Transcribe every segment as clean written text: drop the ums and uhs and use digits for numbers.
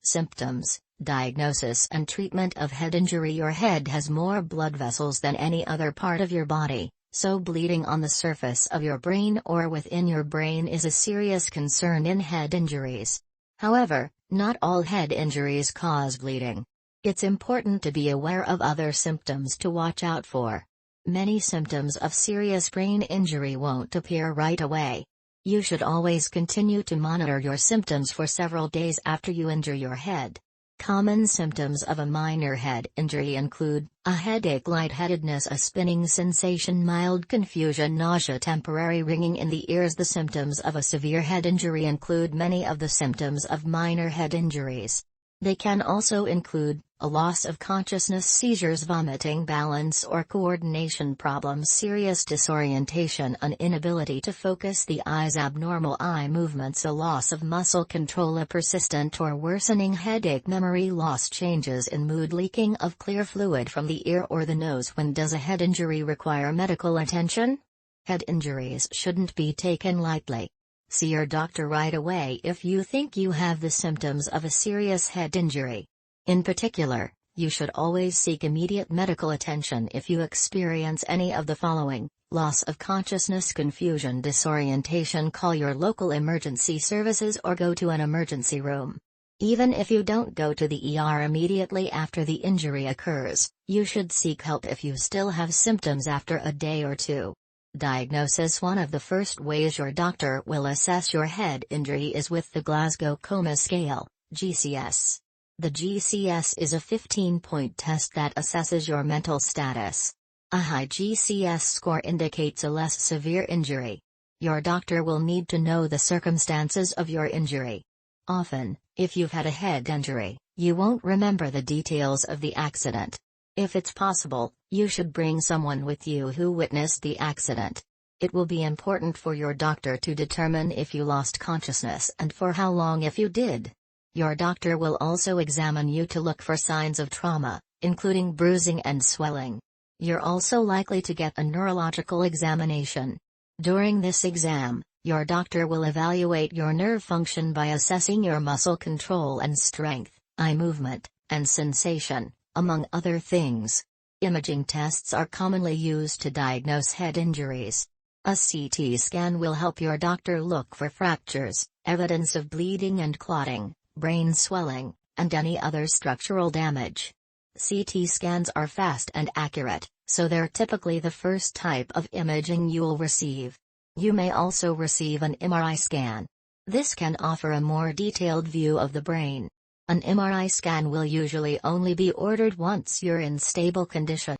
Symptoms, diagnosis and treatment of head injury. Your head has more blood vessels than any other part of your body, so bleeding on the surface of your brain or within your brain is a serious concern in head injuries. However, not all head injuries cause bleeding. It's important to be aware of other symptoms to watch out for. Many symptoms of serious brain injury won't appear right away. You should always continue to monitor your symptoms for several days after you injure your head. Common symptoms of a minor head injury include a headache, lightheadedness, a spinning sensation, mild confusion, nausea, temporary ringing in the ears. The symptoms of a severe head injury include many of the symptoms of minor head injuries. They can also include a loss of consciousness, seizures, vomiting, balance or coordination problems, serious disorientation, an inability to focus the eyes, abnormal eye movements, a loss of muscle control, a persistent or worsening headache, memory loss, changes in mood, leaking of clear fluid from the ear or the nose. When does a head injury require medical attention? Head injuries shouldn't be taken lightly. See your doctor right away if you think you have the symptoms of a serious head injury. In particular, you should always seek immediate medical attention if you experience any of the following: loss of consciousness, confusion, disorientation. Call your local emergency services or go to an emergency room. Even if you don't go to the ER immediately after the injury occurs, you should seek help if you still have symptoms after a day or two. Diagnosis. One of the first ways your doctor will assess your head injury is with the Glasgow Coma Scale, GCS. The GCS is a 15-point test that assesses your mental status. A high GCS score indicates a less severe injury. Your doctor will need to know the circumstances of your injury. Often, if you've had a head injury, you won't remember the details of the accident. If it's possible, you should bring someone with you who witnessed the accident. It will be important for your doctor to determine if you lost consciousness and for how long if you did. Your doctor will also examine you to look for signs of trauma, including bruising and swelling. You're also likely to get a neurological examination. During this exam, your doctor will evaluate your nerve function by assessing your muscle control and strength, eye movement, and sensation, among other things. Imaging tests are commonly used to diagnose head injuries. A CT scan will help your doctor look for fractures, evidence of bleeding and clotting, brain swelling, and any other structural damage. CT scans are fast and accurate, so they're typically the first type of imaging you'll receive. You may also receive an MRI scan. This can offer a more detailed view of the brain. An MRI scan will usually only be ordered once you're in stable condition.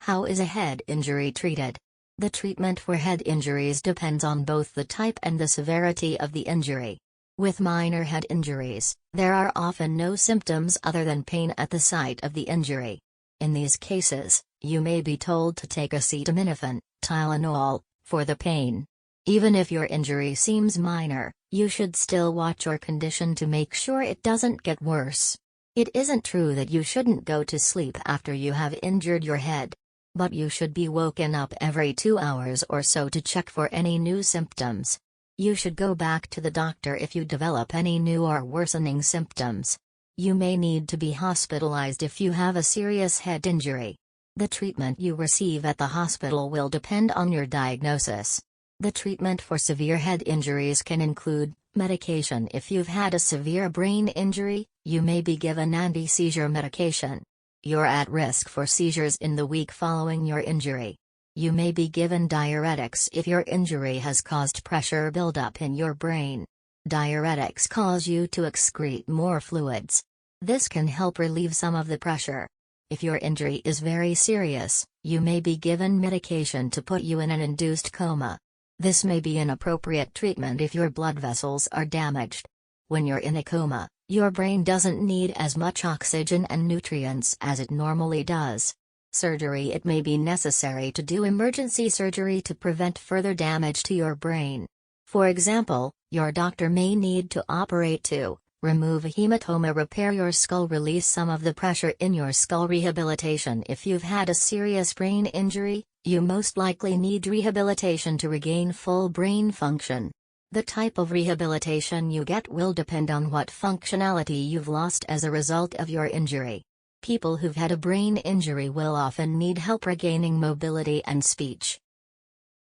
How is a head injury treated? The treatment for head injuries depends on both the type and the severity of the injury. With minor head injuries, there are often no symptoms other than pain at the site of the injury. In these cases, you may be told to take acetaminophen, Tylenol, for the pain. Even if your injury seems minor, you should still watch your condition to make sure it doesn't get worse. It isn't true that you shouldn't go to sleep after you have injured your head. But you should be woken up every 2 hours or so to check for any new symptoms. You should go back to the doctor if you develop any new or worsening symptoms. You may need to be hospitalized if you have a serious head injury. The treatment you receive at the hospital will depend on your diagnosis. The treatment for severe head injuries can include medication. If you've had a severe brain injury, you may be given anti-seizure medication. You're at risk for seizures in the week following your injury. You may be given diuretics if your injury has caused pressure buildup in your brain. Diuretics cause you to excrete more fluids. This can help relieve some of the pressure. If your injury is very serious, you may be given medication to put you in an induced coma. This may be an appropriate treatment if your blood vessels are damaged. When you're in a coma, your brain doesn't need as much oxygen and nutrients as it normally does. Surgery. It may be necessary to do emergency surgery to prevent further damage to your brain. For example, your doctor may need to operate to remove a hematoma, repair your skull, release some of the pressure in your skull. Rehabilitation. If you've had a serious brain injury, you most likely need rehabilitation to regain full brain function. The type of rehabilitation you get will depend on what functionality you've lost as a result of your injury. People who've had a brain injury will often need help regaining mobility and speech.